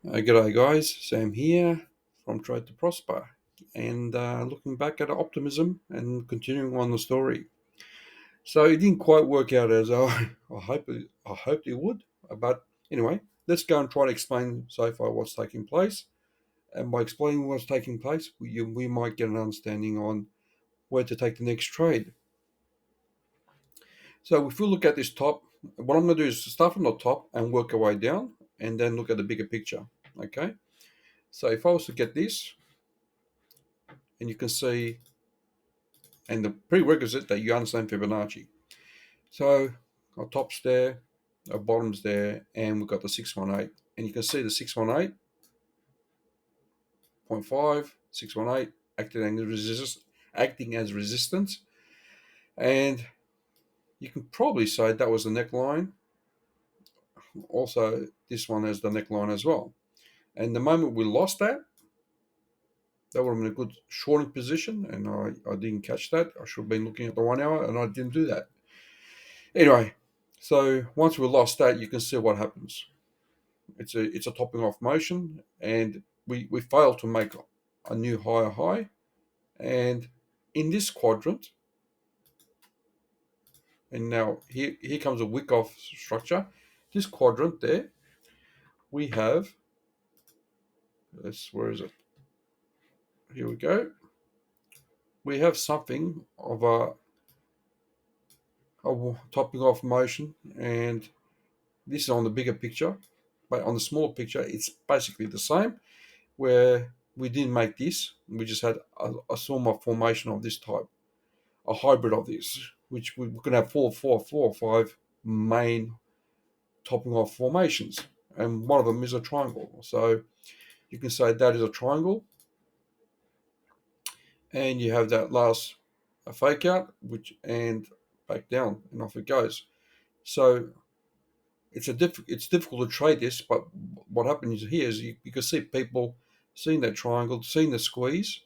G'day guys, Sam here from Trade to Prosper, and looking back at optimism and continuing on the story. So it didn't quite work out as I hoped it would, but anyway, let's go and try to explain so far what's taking place. And by explaining what's taking place, we might get an understanding on where to take the next trade. So if we look at this top, what I'm going to do is start from the top and work our way down, and then look at the bigger picture. Okay. So if I was to get this, and you can see, and the prerequisite that you understand Fibonacci. So our top's there, our bottom's there, and we've got the 618. And you can see the 618.5, 618 acting as resistance. And you can probably say that was the neckline. Also, this one has the neckline as well. And the moment we lost that, that would have been a good shorting position, and I didn't catch that. I should have been looking at the 1 hour, and I didn't do that. Anyway, so once we lost that, you can see what happens. It's a topping off motion, and we failed to make a new higher high. And in this quadrant, and now here comes a wick off structure. This quadrant there, we have this. Where is it? Here we go. We have something of a topping off motion, and this is on the bigger picture, but on the smaller picture, it's basically the same. Where we didn't make this, we just had a sort of formation of this type, a hybrid of this, which we can have four or five main topping off formations, and one of them is a triangle. So you can say that is a triangle, and you have that last a fake out, which and back down, and off it goes. So it's difficult to trade this, but what happens here is you can see people seeing that triangle, seeing the squeeze,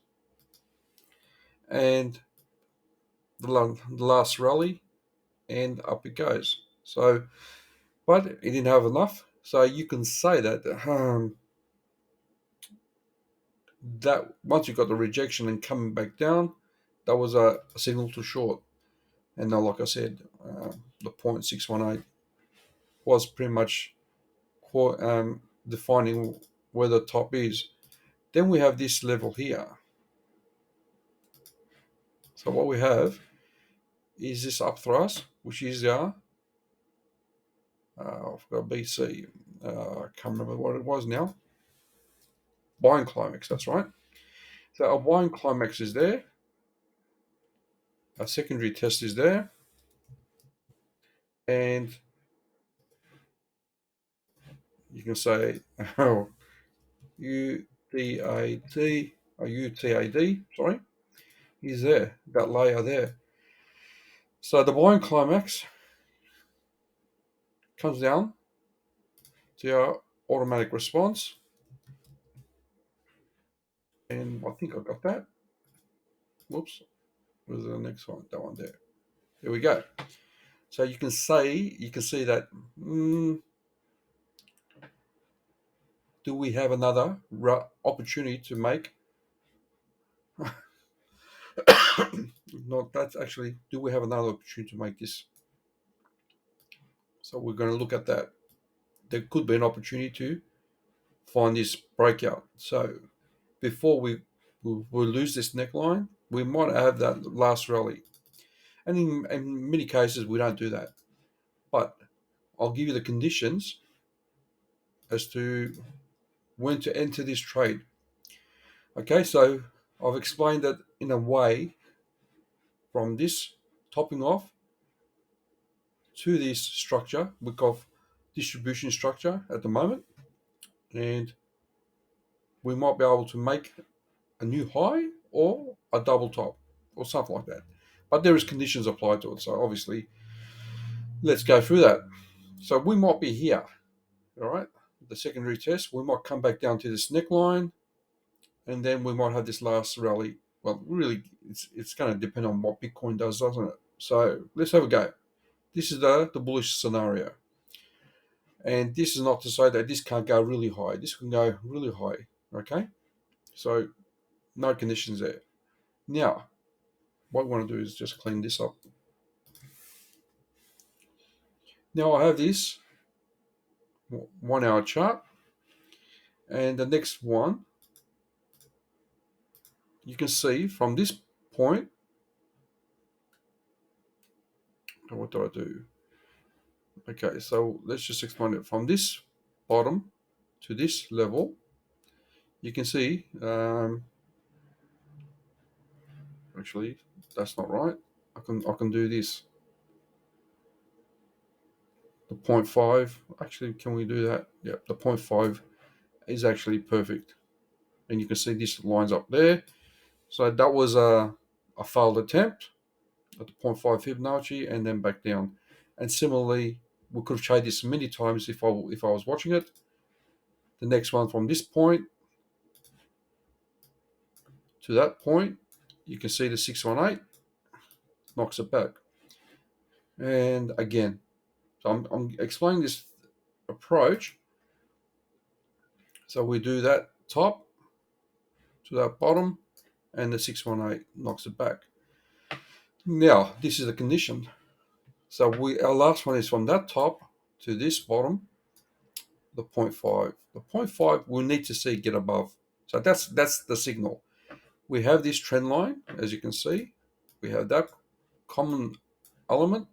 and the last rally, and up it goes. So, but it didn't have enough. So you can say that once you got the rejection and coming back down, that was a signal to short. And now, like I said, the 0.618 was pretty much defining where the top is. Then we have this level here. So what we have is this up thrust, which is I've got BC. I can't remember what it was now. Buying climax, that's right. So a buying climax is there. A secondary test is there. And you can say, oh, UTAD, or UTAD, sorry, is there, that layer there. So the buying climax comes down to our automatic response. And I think I got that. Whoops. Where's the next one? That one there. There we go. So you can see that. Do we have another opportunity to make? Not that's actually. Do we have another opportunity to make this? So we're going to look at that. There could be an opportunity to find this breakout. So before we lose this neckline, we might have that last rally. And in many cases, we don't do that. But I'll give you the conditions as to when to enter this trade. Okay, so I've explained that in a way from this topping off to this structure, we call distribution structure at the moment. And we might be able to make a new high or a double top or something like that. But there is conditions applied to it. So obviously, let's go through that. So we might be here, all right? The secondary test, we might come back down to this neckline, and then we might have this last rally. Well, really, it's going to depend on what Bitcoin does, doesn't it? So let's have a go. This is the bullish scenario. And this is not to say that this can't go really high. This can go really high. Okay, so no conditions there. Now, what I want to do is just clean this up. Now I have this 1 hour chart, and the next one you can see from this point. What do I do? Okay, so let's just explain it. From this bottom to this level, you can see, actually, that's not right. I can do this. The 0.5, actually, can we do that? Yep, the 0.5 is actually perfect. And you can see this lines up there. So that was a failed attempt at the 0.5 Fibonacci and then back down. And similarly, we could have tried this many times if I was watching it. The next one from this point to that point, you can see the 618 knocks it back. And again, so I'm explaining this approach. So we do that top to that bottom, and the 618 knocks it back. Now, this is the condition. So our last one is from that top to this bottom, the 0.5. The 0.5 we need to see get above. So that's the signal. We have this trend line, as you can see. We have that common element,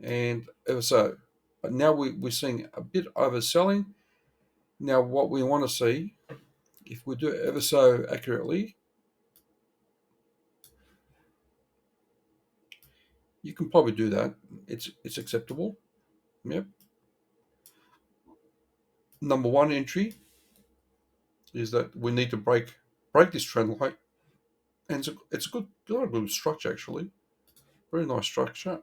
and so. But now we're seeing a bit overselling. Now, what we want to see, if we do it ever so accurately, you can probably do that. It's acceptable. Yep. Number one entry is that we need to break this trend line, and it's a good structure actually. Very nice structure.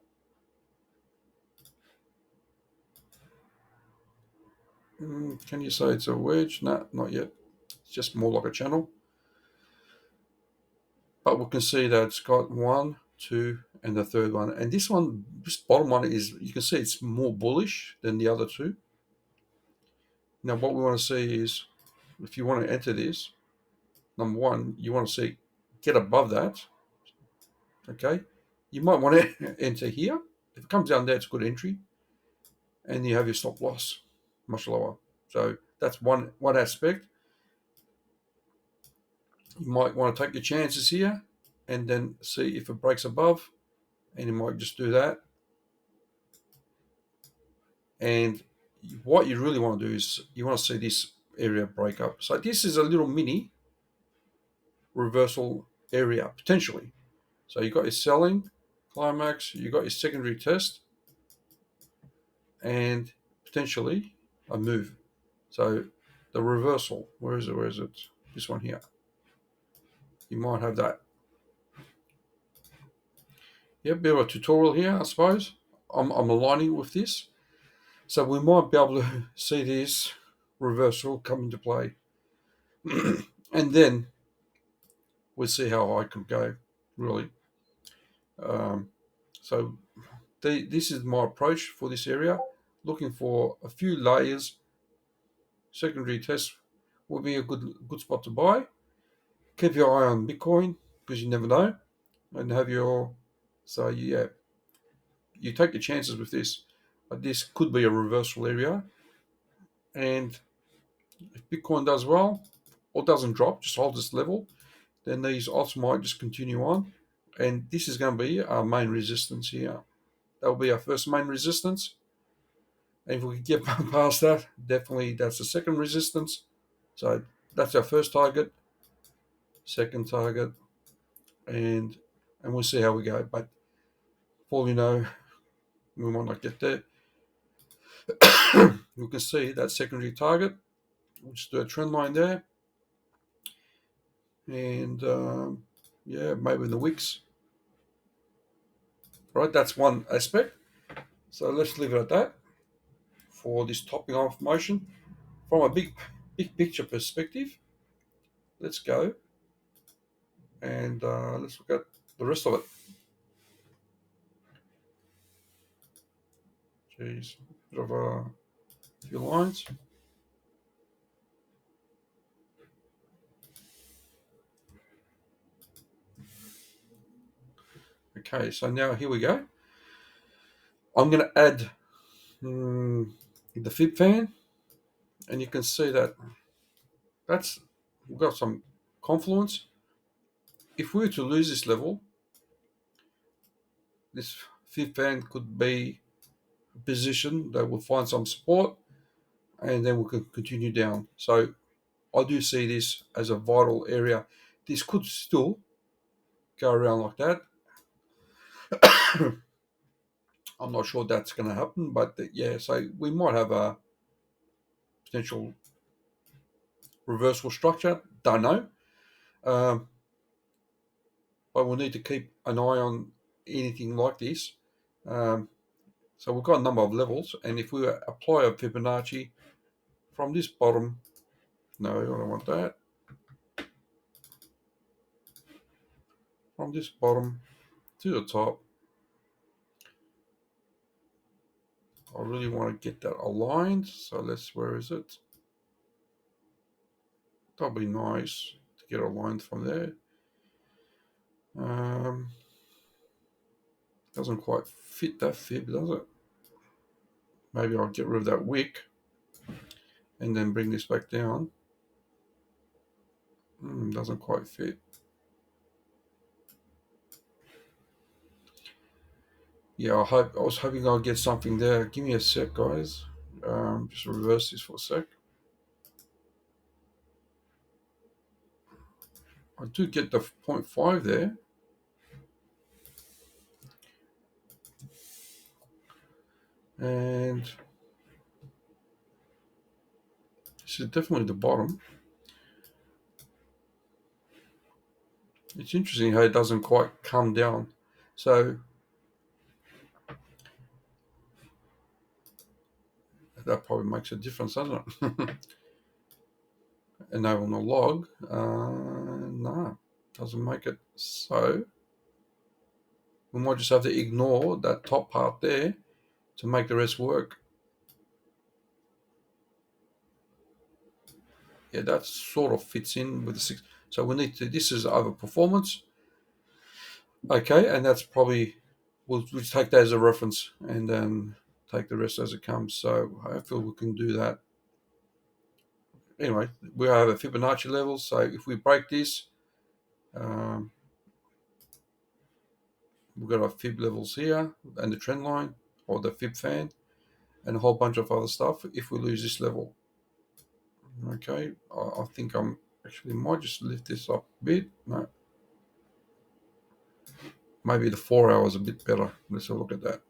Can you say it's a wedge? No, not yet. It's just more like a channel. But we can see that it's got one, two, and the third one. And this bottom one is, you can see it's more bullish than the other two. Now, what we want to see is, if you want to enter this, number one, you want to see get above that. Okay, you might want to enter here. If it comes down there, it's a good entry, and you have your stop loss much lower. So that's one aspect. You might want to take your chances here, and then see if it breaks above, and you might just do that. And what you really want to do is you want to see this area break up. So this is a little mini reversal area potentially. So you got your selling climax, you got your secondary test, and potentially a move. So the reversal, where is it? Where is it? This one here. You might have that. Yeah, bit of a tutorial here, I suppose. I'm aligning with this. So we might be able to see this reversal come into play. And then we'll see how high can go, really. Um, so this is my approach for this area. Looking for a few layers. Secondary test will be a good spot to buy. Keep your eye on Bitcoin because you never know. And have your, so yeah, you take your chances with this. But this could be a reversal area. And if Bitcoin does well or doesn't drop, just hold this level, then these odds might just continue on. And this is going to be our main resistance here. That will be our first main resistance. And if we can get past that, definitely that's the second resistance. So that's our first target, second target, and we'll see how we go. But for all you know, we might not get there. You can see that secondary target. We'll just do a trend line there. And yeah, maybe in the wicks. Right, that's one aspect. So let's leave it at that for this topping off motion. From a big picture perspective, let's go and let's look at the rest of it. Jeez, bit of a a few lines. Okay, so now here we go. I'm going to add the fib fan, and you can see that we've got some confluence. If we were to lose this level, this fib fan could be a position that will find some support, and then we can continue down. So I do see this as a vital area. This could still go around like that. I'm not sure that's going to happen, but yeah, so we might have a potential reversal structure. Don't know. Um, but we'll need to keep an eye on anything like this. Um, so we've got a number of levels, and if we apply a Fibonacci from this bottom, no, I don't want that. From this bottom to the top, I really want to get that aligned. So where is it? That'll be nice to get aligned from there. Doesn't quite fit that fib, does it? Maybe I'll get rid of that wick and then bring this back down. Doesn't quite fit. Yeah, I was hoping I'll get something there. Give me a sec, guys. Just reverse this for a sec. I do get the 0.5 there. And this is definitely the bottom. It's interesting how it doesn't quite come down. So that probably makes a difference, doesn't it? Enable no log. No, doesn't make it. So we might just have to ignore that top part there to make the rest work. Yeah, that sort of fits in with the 6. So we need to, this is over performance. Okay, and that's probably, we'll take that as a reference and then take the rest as it comes. So hopefully we can do that. Anyway, we have a Fibonacci level. So if we break this, we've got our fib levels here and the trend line or the fib fan and a whole bunch of other stuff if we lose this level. Okay, I think I'm actually might just lift this up a bit. No, maybe the 4 hours a bit better. Let's have a look at that.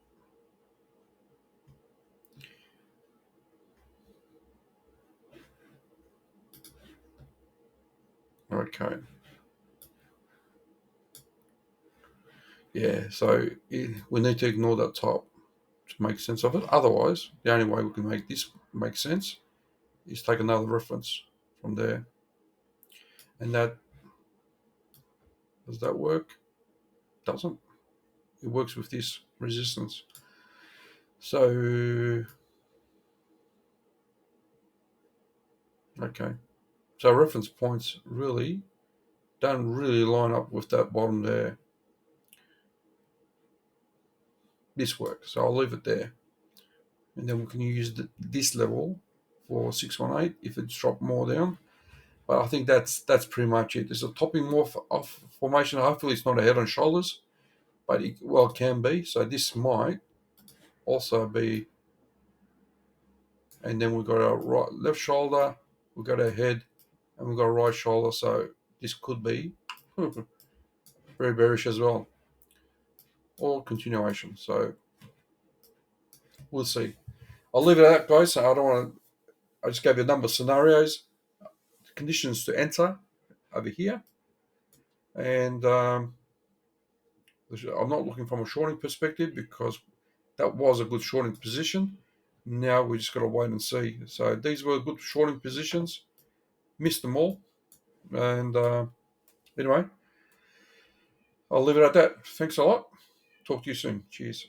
Okay. Yeah, so we need to ignore that top to make sense of it. Otherwise, the only way we can make this make sense is take another reference from there. And that, does that work? Doesn't. It works with this resistance. So, okay. So reference points really don't really line up with that bottom there. This works, so I'll leave it there. And then we can use this level for 618 if it's dropped more down. But I think that's pretty much it. There's a topping morph off formation. Hopefully it's not a head and shoulders, but it can be. So this might also be. And then we've got our left shoulder, we've got our head, and we've got a right shoulder. So this could be very bearish as well, or continuation. So we'll see. I'll leave it at that, guys. So I don't want to. I just gave you a number of scenarios, conditions to enter over here, and I'm not looking from a shorting perspective because that was a good shorting position. Now we just got to wait and see. So these were good shorting positions. Missed them all, and anyway, I'll leave it at that. Thanks a lot. Talk to you soon. Cheers.